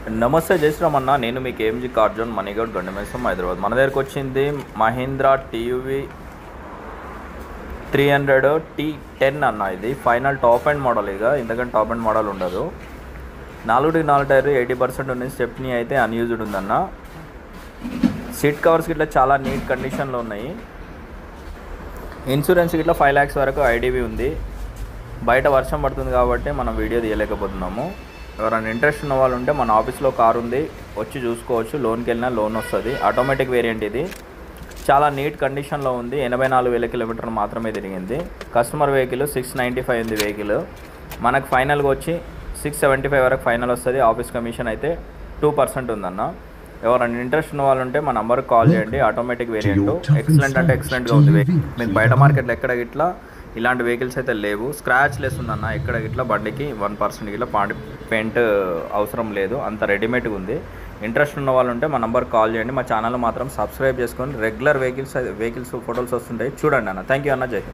నమస్తే జై శ్రీరామ్ అన్న. నేను మీ కేఎంజీ కార్ జోన్ మనీగౌడ్ గండమేశ్వరం హైదరాబాద్. మన దగ్గరకు వచ్చింది మహీంద్రా టీయూవీ 300 T10 అన్న. ఇది ఫైనల్ టాప్ అండ్ మోడల్. ఇక ఇంతకంటే టాప్ అండ్ మోడల్ ఉండదు. 4 టైర్ 80% ఉంది. స్టెప్నీ అయితే అన్యూజ్డ్ ఉందన్న. సీట్ కవర్స్ ఇట్లా చాలా నీట్ కండిషన్లో ఉన్నాయి. ఇన్సూరెన్స్ ఇట్లా 5 lakhs వరకు ఐడివి ఉంది. బయట వర్షం పడుతుంది కాబట్టి మనం వీడియో తీయలేకపోతున్నాము. ఎవరైనా ఇంట్రెస్ట్ ఉన్న వాళ్ళు ఉంటే మన ఆఫీస్లో కారు ఉంది, వచ్చి చూసుకోవచ్చు. లోన్కి వెళ్ళినా లోన్ వస్తుంది. ఆటోమేటిక్ వేరియంట్ ఇది. చాలా నీట్ కండిషన్లో ఉంది. 84,000 కిలోమీటర్లు మాత్రమే తిరిగింది. కస్టమర్ వెహికల్ 695 ఉంది వెహికల్. మనకు ఫైనల్గా వచ్చి 675 వరకు ఫైనల్ వస్తుంది. ఆఫీస్ కమిషన్ అయితే 2% ఉందన్న. ఎవరైనా ఇంట్రెస్ట్ ఉన్న వాళ్ళు ఉంటే మా నెంబర్కి కాల్ చేయండి. ఆటోమేటిక్ వేరియంట్ ఎక్సలెంట్ అంటే ఎక్సలెంట్గా ఉంది వెహికల్. మీకు బయట మార్కెట్లో ఎక్కడ గిట్లా ఇలాంటి వెహికల్స్ అయితే లేవు. స్క్రాచ్ లెస్ ఉందన్న. ఎక్కడ గిట్లా బండికి 1% గిట్లా పెయింట్ అవసరం లేదు. అంత రెడీమేడ్గా ఉంది. ఇంట్రెస్ట్ ఉన్న వాళ్ళు ఉంటే మా నెంబర్కి కాల్ చేయండి. మా ఛానల్ మాత్రం సబ్స్క్రైబ్ చేసుకొని రెగ్యులర్ వెహికల్స్ ఫోటోస్ వస్తుంటాయి చూడండి అన్న. థ్యాంక్ యూ అన్న. జై